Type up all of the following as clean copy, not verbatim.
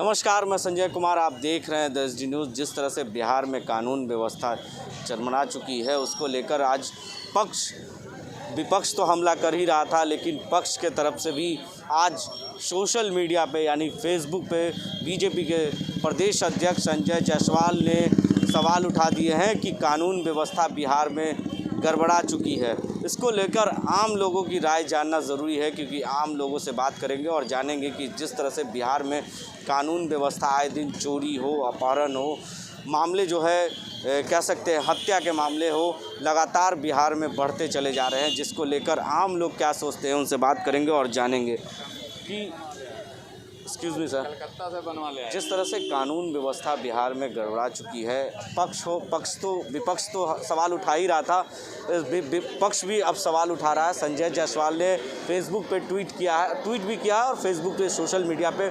नमस्कार, मैं संजय कुमार। आप देख रहे हैं द एसडी न्यूज़। जिस तरह से बिहार में कानून व्यवस्था चरमरा चुकी है, उसको लेकर आज विपक्ष तो हमला कर ही रहा था, लेकिन पक्ष के तरफ से भी आज सोशल मीडिया पे यानी फेसबुक पे बीजेपी के प्रदेश अध्यक्ष संजय जायसवाल ने सवाल उठा दिए हैं कि कानून व्यवस्था बिहार में गड़बड़ा चुकी है। इसको लेकर आम लोगों की राय जानना ज़रूरी है, क्योंकि आम लोगों से बात करेंगे और जानेंगे कि जिस तरह से बिहार में कानून व्यवस्था आए दिन चोरी हो, अपहरण हो, मामले जो है कह सकते हैं हत्या के मामले हो, लगातार बिहार में बढ़ते चले जा रहे हैं। जिसको लेकर आम लोग क्या सोचते हैं, उनसे बात करेंगे और जानेंगे कि एक्सक्यूज़ मी सर, कलकत्ता से बनवा ले। जिस तरह से कानून व्यवस्था बिहार में गड़बड़ा चुकी है, विपक्ष तो सवाल उठा ही रहा था, विपक्ष भी अब सवाल उठा रहा है। संजय जायसवाल ने फेसबुक पे ट्वीट भी किया है और फेसबुक पे सोशल मीडिया पे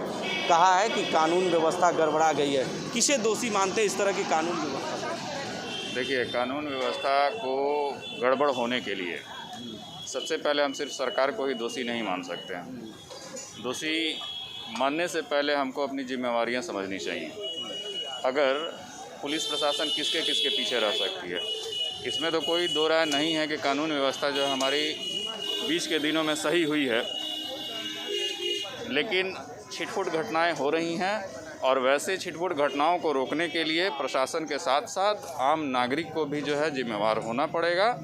कहा है कि कानून व्यवस्था गड़बड़ा गई है। किसे दोषी मानते हैं इस तरह की कानून व्यवस्था? देखिए, कानून व्यवस्था को गड़बड़ होने के लिए सबसे पहले हम सिर्फ सरकार को ही दोषी नहीं मान सकते हैं। दोषी मानने से पहले हमको अपनी जिम्मेवारियां समझनी चाहिए। अगर पुलिस प्रशासन किसके पीछे रह सकती है, इसमें तो कोई दो राय नहीं है कि कानून व्यवस्था जो हमारी बीच के दिनों में सही हुई है, लेकिन छिटपुट घटनाएं हो रही हैं और वैसे छिटपुट घटनाओं को रोकने के लिए प्रशासन के साथ साथ आम नागरिक को भी जो है जिम्मेवार होना पड़ेगा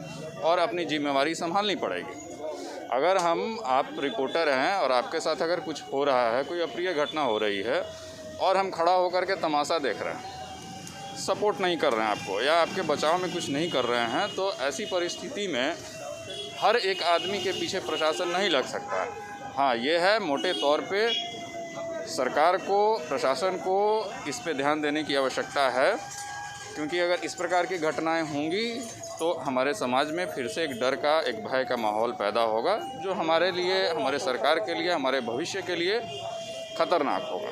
और अपनी जिम्मेवारी संभालनी पड़ेगी। अगर आप रिपोर्टर हैं और आपके साथ अगर कुछ हो रहा है, कोई अप्रिय घटना हो रही है और हम खड़ा होकर के तमाशा देख रहे हैं, सपोर्ट नहीं कर रहे हैं आपको या आपके बचाव में कुछ नहीं कर रहे हैं, तो ऐसी परिस्थिति में हर एक आदमी के पीछे प्रशासन नहीं लग सकता है। हाँ, ये है मोटे तौर पे सरकार को, प्रशासन को इस पे ध्यान देने की आवश्यकता है, क्योंकि अगर इस प्रकार की घटनाएं होंगी तो हमारे समाज में फिर से एक डर का, एक भय का माहौल पैदा होगा, जो हमारे लिए, हमारे सरकार के लिए, हमारे भविष्य के लिए खतरनाक होगा।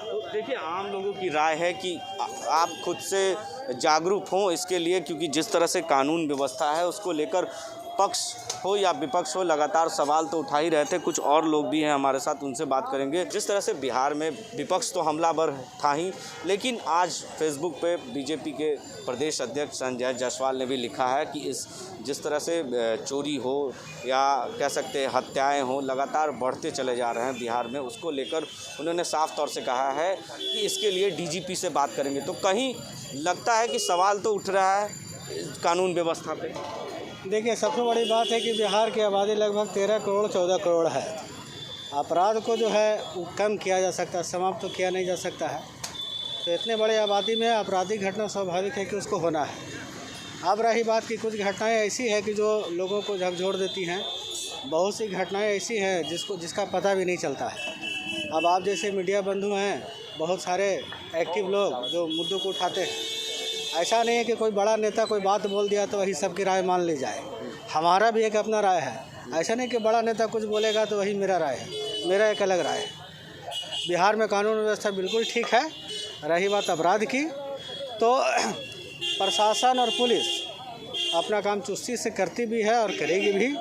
तो देखिए, आम लोगों की राय है कि आप खुद से जागरूक हों इसके लिए, क्योंकि जिस तरह से कानून व्यवस्था है उसको लेकर पक्ष हो या विपक्ष हो, लगातार सवाल तो उठा ही रहे थे। कुछ और लोग भी हैं हमारे साथ, उनसे बात करेंगे। जिस तरह से बिहार में विपक्ष तो हमलावर था ही, लेकिन आज फेसबुक पे बीजेपी के प्रदेश अध्यक्ष संजय जायसवाल ने भी लिखा है कि जिस तरह से चोरी हो या कह सकते हैं हत्याएं हो, लगातार बढ़ते चले जा रहे हैं बिहार में, उसको लेकर उन्होंने साफ तौर से कहा है कि इसके लिए डीजीपी से बात करेंगे। तो कहीं लगता है कि सवाल तो उठ रहा है कानून व्यवस्था पे। देखिए, सबसे बड़ी बात है कि बिहार की आबादी लगभग 13 करोड़ 14 करोड़ है। अपराध को जो है वो कम किया जा सकता है, समाप्त तो किया नहीं जा सकता है। तो इतने बड़े आबादी में आपराधिक घटना स्वाभाविक है कि उसको होना है। अब रही बात कि कुछ घटनाएं ऐसी है कि जो लोगों को झकझोर देती हैं, बहुत सी घटनाएं ऐसी हैं जिसका पता भी नहीं चलता है। अब आप जैसे मीडिया बंधु हैं, बहुत सारे एक्टिव लोग जो मुद्दों को उठाते हैं, ऐसा नहीं है कि कोई बड़ा नेता कोई बात बोल दिया तो वही सबकी राय मान ली जाए। हमारा भी एक अपना राय है। ऐसा नहीं कि बड़ा नेता कुछ बोलेगा तो वही मेरा राय है, मेरा एक अलग राय है। बिहार में कानून व्यवस्था बिल्कुल ठीक है। रही बात अपराध की, तो प्रशासन और पुलिस अपना काम चुस्ती से करती भी है और करेगी भी।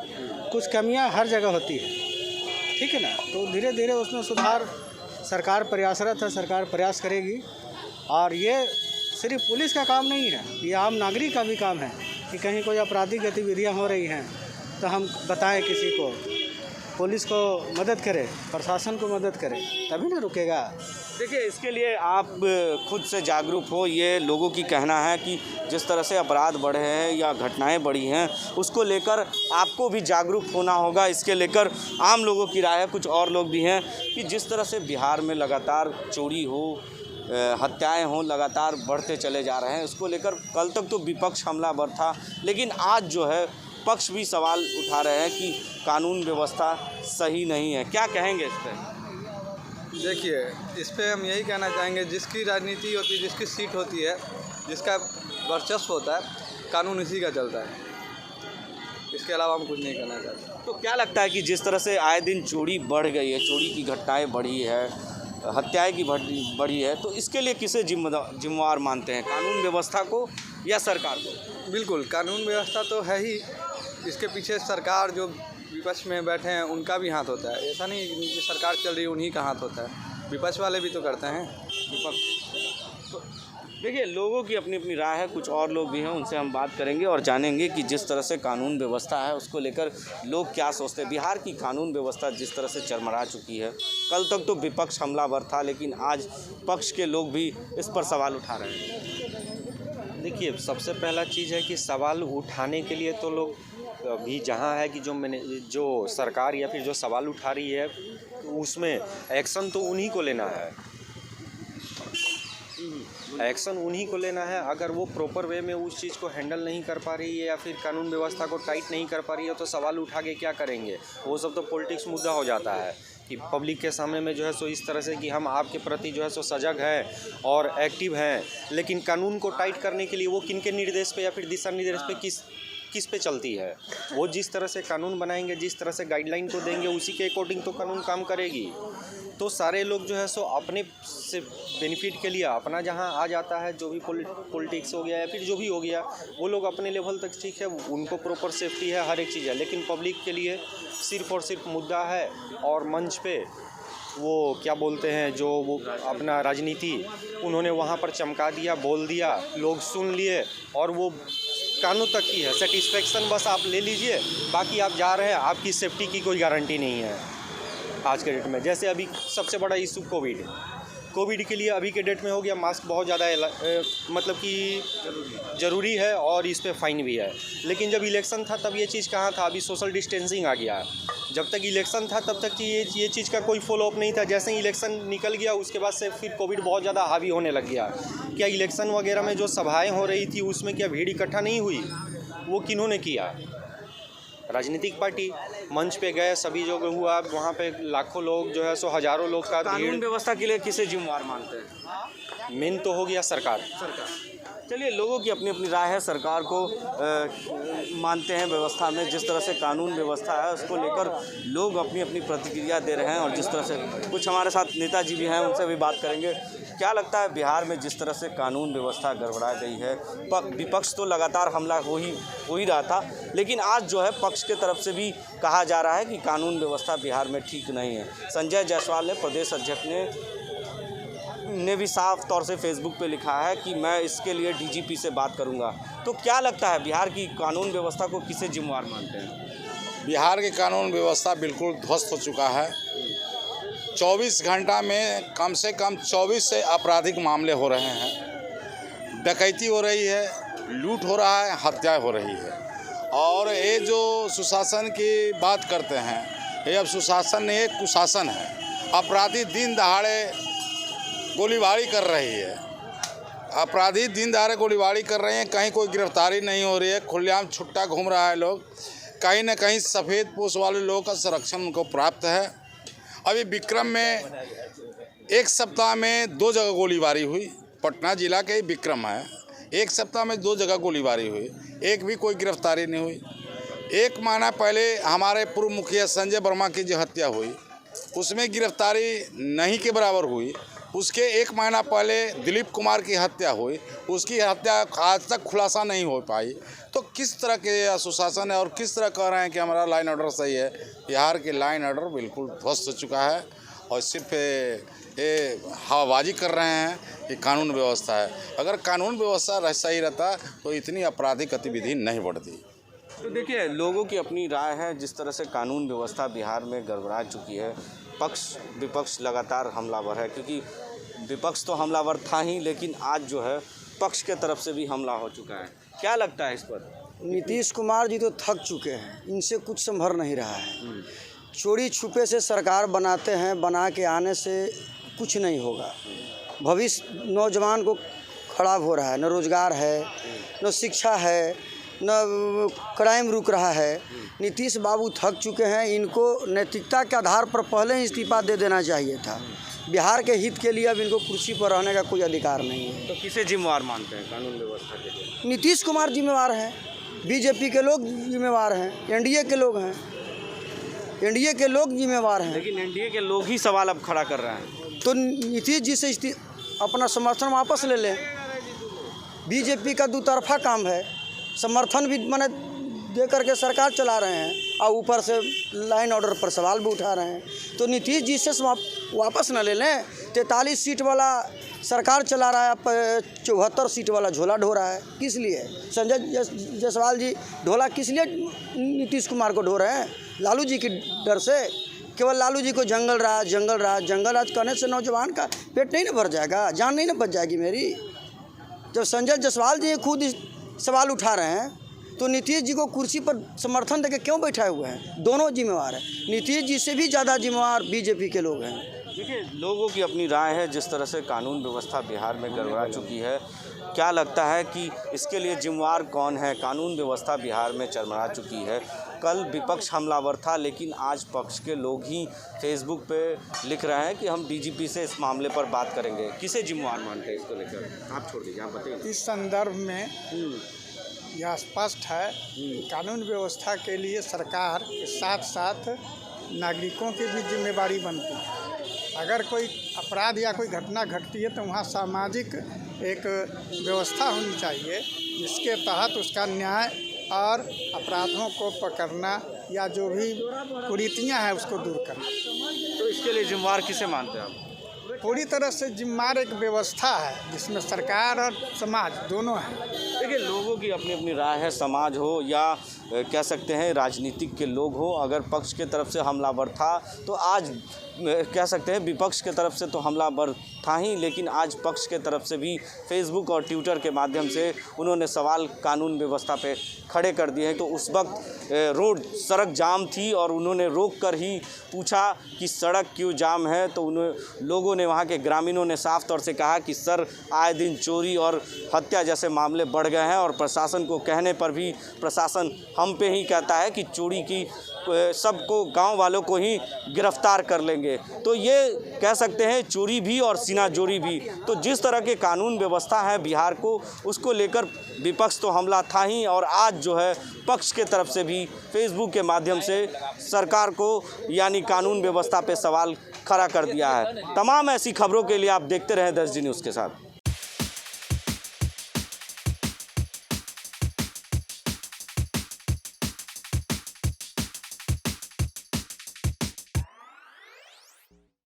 कुछ कमियां हर जगह होती है, ठीक है ना। तो धीरे धीरे उसमें सुधार सरकार प्रयासरत है, सरकार प्रयास करेगी। और ये सिर्फ पुलिस का काम नहीं है, ये आम नागरिक का भी काम है कि कहीं कोई आपराधिक गतिविधियां हो रही हैं तो हम बताएं किसी को, पुलिस को मदद करें, प्रशासन को मदद करें, तभी ना रुकेगा। देखिए, इसके लिए आप खुद से जागरूक हो, ये लोगों की कहना है कि जिस तरह से अपराध बढ़े हैं या घटनाएं बढ़ी हैं, उसको लेकर आपको भी जागरूक होना होगा। इसके लेकर आम लोगों की राय है। कुछ और लोग भी हैं कि जिस तरह से बिहार में लगातार चोरी हो, हत्याएं हों, लगातार बढ़ते चले जा रहे हैं, उसको लेकर कल तक तो विपक्ष हमलावर था, लेकिन आज जो है पक्ष भी सवाल उठा रहे हैं कि कानून व्यवस्था सही नहीं है। क्या कहेंगे इस पर? देखिए, इस पे हम यही कहना चाहेंगे, जिसकी राजनीति होती है, जिसकी सीट होती है, जिसका वर्चस्व होता है, कानून इसी का चलता है। इसके अलावा हम कुछ नहीं कहना चाहते। तो क्या लगता है कि जिस तरह से आए दिन चोरी बढ़ गई है, चोरी की घटनाएं बढ़ी है, हत्याएं की बढ़ी है, तो इसके लिए किसे जिम्मेवार मानते हैं, कानून व्यवस्था को या सरकार को? बिल्कुल, कानून व्यवस्था तो है ही, इसके पीछे सरकार जो विपक्ष में बैठे हैं उनका भी हाथ होता है। ऐसा नहीं कि सरकार चल रही है उन्हीं का हाथ होता है। विपक्ष वाले भी तो करते हैं। विपक्ष तो देखिए, लोगों की अपनी अपनी राय है, कुछ और लोग भी हैं, उनसे हम बात करेंगे और जानेंगे कि जिस तरह से कानून व्यवस्था है उसको लेकर लोग क्या सोचते हैं। बिहार की कानून व्यवस्था जिस तरह से चरमरा चुकी है, कल तक तो विपक्ष हमलावर था, लेकिन आज पक्ष के लोग भी इस पर सवाल उठा रहे हैं। देखिए, सबसे पहला चीज़ है कि सवाल उठाने के लिए तो लोग अभी जहाँ है कि जो सरकार या फिर जो सवाल उठा रही है उसमें एक्शन तो उन्हीं को लेना है, एक्शन उन्हीं को लेना है। अगर वो प्रॉपर वे में उस चीज़ को हैंडल नहीं कर पा रही है या फिर कानून व्यवस्था को टाइट नहीं कर पा रही है तो सवाल उठा के क्या करेंगे। वो सब तो पॉलिटिक्स मुद्दा हो जाता है कि पब्लिक के सामने में जो है सो इस तरह से कि हम आपके प्रति जो है सो सजग हैं और एक्टिव हैं, लेकिन कानून को टाइट करने के लिए वो किन के निर्देश पे या फिर दिशा निर्देश पे किस पे चलती है। वो जिस तरह से कानून बनाएंगे, जिस तरह से गाइडलाइन को देंगे, उसी के अकॉर्डिंग तो कानून काम करेगी। तो सारे लोग जो है सो अपने से बेनिफिट के लिए अपना जहां आ जाता है, जो भी पॉलिटिक्स हो गया या फिर जो भी हो गया, वो लोग अपने लेवल तक ठीक है, उनको प्रॉपर सेफ्टी है, हर एक चीज़ है, लेकिन पब्लिक के लिए सिर्फ और सिर्फ मुद्दा है। और मंच पे वो क्या बोलते हैं, जो वो अपना राजनीति उन्होंने वहाँ पर चमका दिया, बोल दिया, लोग सुन लिए और वो कानून तक की है सेटिस्फेक्शन, बस आप ले लीजिए, बाकी आप जा रहे हैं, आपकी सेफ्टी की कोई गारंटी नहीं है आज के डेट में। जैसे अभी सबसे बड़ा इशू कोविड के लिए अभी के डेट में हो गया, मास्क बहुत ज़्यादा मतलब कि ज़रूरी है और इस पे फ़ाइन भी है। लेकिन जब इलेक्शन था तब ये चीज़ कहाँ था, अभी सोशल डिस्टेंसिंग आ गया। जब तक इलेक्शन था तब तक ये चीज़ का कोई फॉलोअप नहीं था। जैसे ही इलेक्शन निकल गया उसके बाद से फिर कोविड बहुत ज़्यादा हावी होने लग गया। क्या इलेक्शन वगैरह में जो सभाएँ हो रही थी उसमें क्या भीड़ इकट्ठा नहीं हुई? वो किन्होंने किया? राजनीतिक पार्टी मंच पे गए, सभी जगह हुआ, वहाँ पे लाखों लोग जो है सो हज़ारों लोग का भीड़। कानून व्यवस्था के लिए किसे जिम्मेवार मानते हैं? मेन तो हो गया सरकार। चलिए, लोगों की अपनी अपनी राय है, सरकार को मानते हैं व्यवस्था में, जिस तरह से कानून व्यवस्था है उसको लेकर लोग अपनी अपनी प्रतिक्रिया दे रहे हैं। और जिस तरह से कुछ हमारे साथ नेताजी भी हैं, उनसे भी बात करेंगे। क्या लगता है बिहार में जिस तरह से कानून व्यवस्था गड़बड़ा गई है, विपक्ष तो लगातार हमला हो ही रहा था, लेकिन आज जो है पक्ष के तरफ से भी कहा जा रहा है कि कानून व्यवस्था बिहार में ठीक नहीं है। संजय जायसवाल ने, प्रदेश अध्यक्ष ने भी साफ तौर से फेसबुक पे लिखा है कि मैं इसके लिए डीजीपी से बात करूंगा। तो क्या लगता है बिहार की कानून व्यवस्था को किसे जिम्मेवार मानते हैं? बिहार की कानून व्यवस्था बिल्कुल ध्वस्त हो चुका है। 24 घंटा में कम से कम 24 से आपराधिक मामले हो रहे हैं, डकैती हो रही है, लूट हो रहा है, हत्याएं हो रही है। और ये जो सुशासन की बात करते हैं, ये अब सुशासन नहीं, एक कुशासन है। अपराधी दिन दहाड़े गोलीबारी कर रही है, अपराधी दिन दहाड़े गोलीबारी कर रहे हैं, कहीं कोई गिरफ्तारी नहीं हो रही है, खुलेआम छुट्टा घूम रहा है लोग। कहीं ना कहीं सफ़ेद पोश वाले लोगों का संरक्षण उनको प्राप्त है। अभी विक्रम में एक सप्ताह में 2 जगह गोलीबारी हुई, पटना जिला के विक्रम है, एक सप्ताह में 2 जगह गोलीबारी हुई, एक भी कोई गिरफ्तारी नहीं हुई। 1 महीना पहले हमारे पूर्व मुखिया संजय वर्मा की जो हत्या हुई उसमें गिरफ्तारी नहीं के बराबर हुई। उसके 1 महीना पहले दिलीप कुमार की हत्या हुई, उसकी हत्या आज तक खुलासा नहीं हो पाई। तो किस तरह के सुशासन है और किस तरह कह रहे हैं कि हमारा लाइन ऑर्डर सही है? बिहार की लाइन ऑर्डर बिल्कुल ध्वस्त हो चुका है और सिर्फ ये हवाबाजी कर रहे हैं कि कानून व्यवस्था है। अगर कानून व्यवस्था सही रहता तो इतनी आपराधिक गतिविधि नहीं बढ़ती। तो देखिए, लोगों की अपनी राय है, जिस तरह से कानून व्यवस्था बिहार में गड़बड़ा चुकी है, पक्ष विपक्ष लगातार हमलावर है, क्योंकि विपक्ष तो हमलावर था ही, लेकिन आज जो है पक्ष के तरफ से भी हमला हो चुका है। क्या लगता है इस पर? नीतीश कुमार जी तो थक चुके हैं, इनसे कुछ संभर नहीं रहा है। चोरी छुपे से सरकार बनाते हैं, बना के आने से कुछ नहीं होगा। भविष्य नौजवान को खराब हो रहा है, न रोजगार है, न शिक्षा है, न क्राइम रुक रहा है। नीतीश बाबू थक चुके हैं, इनको नैतिकता के आधार पर पहले ही इस्तीफा दे देना चाहिए था। बिहार के हित के लिए अब इनको कुर्सी पर रहने का कोई अधिकार नहीं है। तो किसे जिम्मेवार मानते हैं कानून व्यवस्था के लिए? नीतीश कुमार जिम्मेवार हैं, बीजेपी के लोग जिम्मेवार हैं, एनडीए के लोग हैं, एनडीए के लोग जिम्मेवार हैं। लेकिन एनडीए के लोग ही सवाल अब खड़ा कर रहे हैं। तो नीतीश जी से अपना समर्थन वापस ले लें। बीजेपी का 2 तरफा काम है, समर्थन भी मैंने दे करके सरकार चला रहे हैं। और ऊपर से लाइन ऑर्डर पर सवाल भी उठा रहे हैं। तो नीतीश जी से वापस न ले लें। 43 सीट वाला सरकार चला रहा है, अब 74 सीट वाला झोला ढो रहा है। किस लिए? संजय जायसवाल जी ढोला किस लिए नीतीश कुमार को ढो रहे हैं? लालू जी के डर से। केवल लालू जी को जंगल राज करने से नौजवान का पेट नहीं ना भर जाएगा, जान नहीं ना बच जाएगी मेरी। जब संजय जायसवाल जी खुद सवाल उठा रहे हैं तो नीतीश जी को कुर्सी पर समर्थन देके क्यों बैठाए हुए हैं? दोनों जिम्मेवार हैं। नीतीश जी से भी ज़्यादा जिम्मेवार बीजेपी के लोग हैं। देखिए, लोगों की अपनी राय है। जिस तरह से कानून व्यवस्था बिहार में गड़बड़ा चुकी है, क्या लगता है कि इसके लिए जिम्मेवार कौन है? कानून व्यवस्था बिहार में चरमरा चुकी है। कल विपक्ष हमलावर था, लेकिन आज पक्ष के लोग ही फेसबुक पे लिख रहे हैं कि हम डीजीपी से इस मामले पर बात करेंगे। किसे जिम्मेवार मानते हैं इसको लेकर? आप छोड़ दीजिए, आप बताइए। इस संदर्भ में यह स्पष्ट है कि कानून व्यवस्था के लिए सरकार के साथ साथ नागरिकों की भी जिम्मेदारी बनती है। अगर कोई अपराध या कोई घटना घटती है तो वहाँ सामाजिक एक व्यवस्था होनी चाहिए जिसके तहत उसका न्याय और अपराधों को पकड़ना या जो भी कुरीतियाँ हैं उसको दूर करना। तो इसके लिए जिम्मेवार किसे मानते हैं आप? पूरी तरह से जिम्मेदार एक व्यवस्था है जिसमें सरकार और समाज दोनों हैं। देखिए, लोगों की अपनी अपनी राय है। समाज हो या कह सकते हैं राजनीतिक के लोग हो, अगर पक्ष के तरफ से हमलावर था तो आज कह सकते हैं विपक्ष के तरफ से तो हमलावर था ही, लेकिन आज पक्ष के तरफ से भी फेसबुक और ट्विटर के माध्यम से उन्होंने सवाल कानून व्यवस्था पे खड़े कर दिए हैं। तो उस वक्त सड़क जाम थी और उन्होंने रोक कर ही पूछा कि सड़क क्यों जाम है, तो लोगों ने, वहाँ के ग्रामीणों ने साफ तौर से कहा कि सर, आए दिन चोरी और हत्या जैसे मामले बढ़ गए हैं और प्रशासन को कहने पर भी प्रशासन हम पे ही कहता है कि चोरी की सबको, गांव वालों को ही गिरफ्तार कर लेंगे। तो ये कह सकते हैं चोरी भी और सीनाजोरी भी। तो जिस तरह के कानून व्यवस्था है बिहार को, उसको लेकर विपक्ष तो हमला था ही, और आज जो है पक्ष के तरफ से भी फेसबुक के माध्यम से सरकार को यानी कानून व्यवस्था पे सवाल खड़ा कर दिया है। तमाम ऐसी खबरों के लिए आप देखते रहें 10 डी न्यूज़ के साथ।